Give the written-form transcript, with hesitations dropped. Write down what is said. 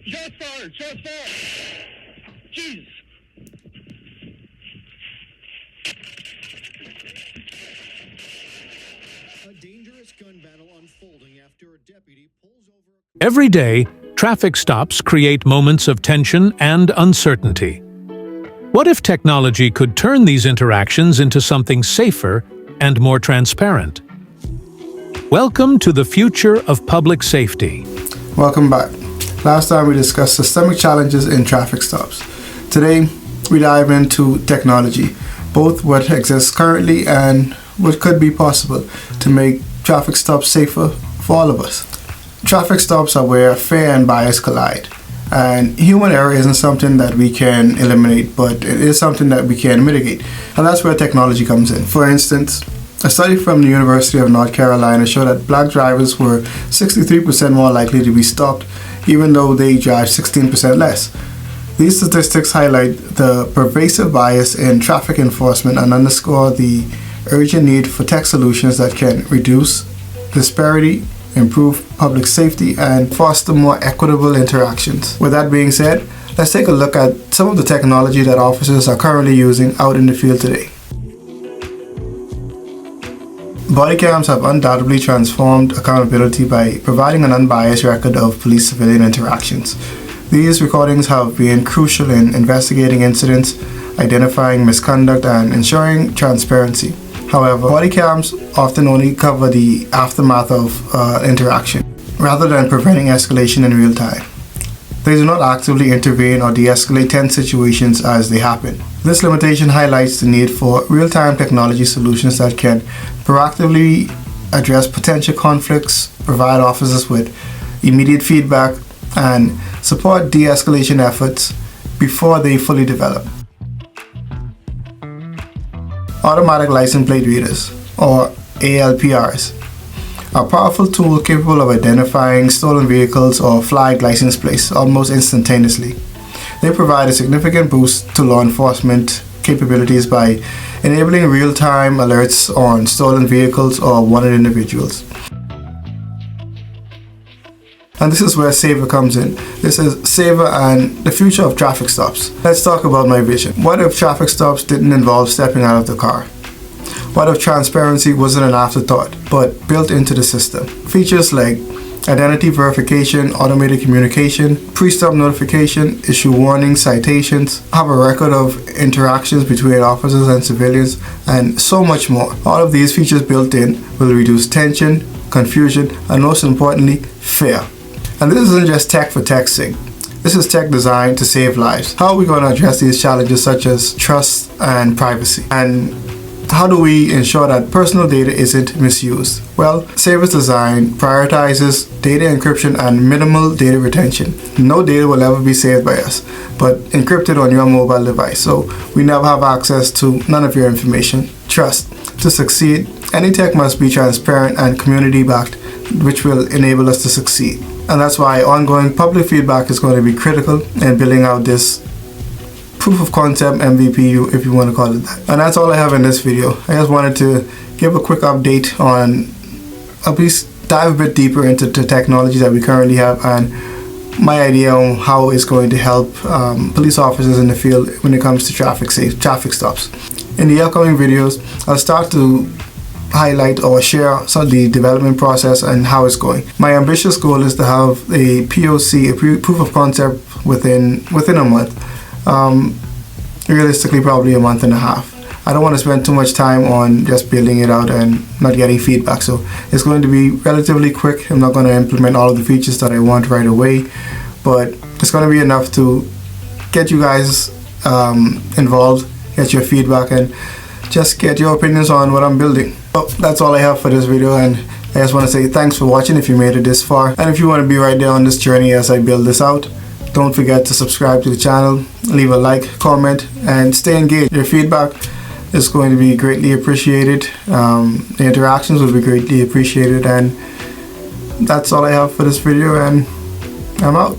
Just fired! Just fired! Jeez! A dangerous gun battle unfolding after a deputy pulls over. Every day, traffic stops create moments of tension and uncertainty. What if technology could turn these interactions into something safer and more transparent? Welcome to the future of public safety. Welcome back. Last time we discussed systemic challenges in traffic stops. Today, we dive into technology, both what exists currently and what could be possible to make traffic stops safer for all of us. Traffic stops are where fear and bias collide. And human error isn't something that we can eliminate, but it is something that we can mitigate. And that's where technology comes in. For instance, a study from the University of North Carolina showed that black drivers were 63% more likely to be stopped, even though they drive 16% less. These statistics highlight the pervasive bias in traffic enforcement and underscore the urgent need for tech solutions that can reduce disparity, improve public safety, and foster more equitable interactions. With that being said, let's take a look at some of the technology that officers are currently using out in the field today. Body cams have undoubtedly transformed accountability by providing an unbiased record of police-civilian interactions. These recordings have been crucial in investigating incidents, identifying misconduct, and ensuring transparency. However, body cams often only cover the aftermath of interaction, rather than preventing escalation in real time. They do not actively intervene or de-escalate tense situations as they happen. This limitation highlights the need for real-time technology solutions that can proactively address potential conflicts, provide officers with immediate feedback, and support de-escalation efforts before they fully develop. Automatic license plate readers, or ALPRs, are a powerful tool capable of identifying stolen vehicles or flagged license plates almost instantaneously. They provide a significant boost to law enforcement capabilities by enabling real-time alerts on stolen vehicles or wanted individuals. And this is where SAVER comes in. This is SAVER and the future of traffic stops. Let's talk about my vision. What if traffic stops didn't involve stepping out of the car? What if transparency wasn't an afterthought, but built into the system? Features like identity verification, automated communication, pre-stop notification, issue warnings, citations, have a record of interactions between officers and civilians, and so much more. All of these features built in will reduce tension, confusion, and most importantly, fear. And this isn't just tech for tech's sake. This is tech designed to save lives. How are we going to address these challenges such as trust and privacy? And how do we ensure that personal data isn't misused? Well, SAVER's design prioritizes data encryption and minimal data retention. No data will ever be saved by us, but encrypted on your mobile device, so we never have access to none of your information. Trust. To succeed, any tech must be transparent and community-backed, which will enable us to succeed. And that's why ongoing public feedback is going to be critical in building out this proof of concept MVP, if you want to call it that. And that's all I have in this video. I just wanted to give a quick update on, at least dive a bit deeper into the technology that we currently have and my idea on how it's going to help police officers in the field when it comes to traffic stops. In the upcoming videos, I'll start to highlight or share some of the development process and how it's going. My ambitious goal is to have a POC, a proof of concept, within a month. Realistically, probably a month and a half. I don't want to spend too much time on just building it out and not getting feedback. So it's going to be relatively quick. I'm not going to implement all of the features that I want right away, but it's going to be enough to get you guys involved, get your feedback, and just get your opinions on what I'm building. So that's all I have for this video, and I just want to say thanks for watching if you made it this far. And if you want to be right there on this journey as I build this out, don't forget to subscribe to the channel, leave a like, comment, and stay engaged. Your feedback is going to be greatly appreciated. The interactions will be greatly appreciated, and that's all I have for this video, and I'm out.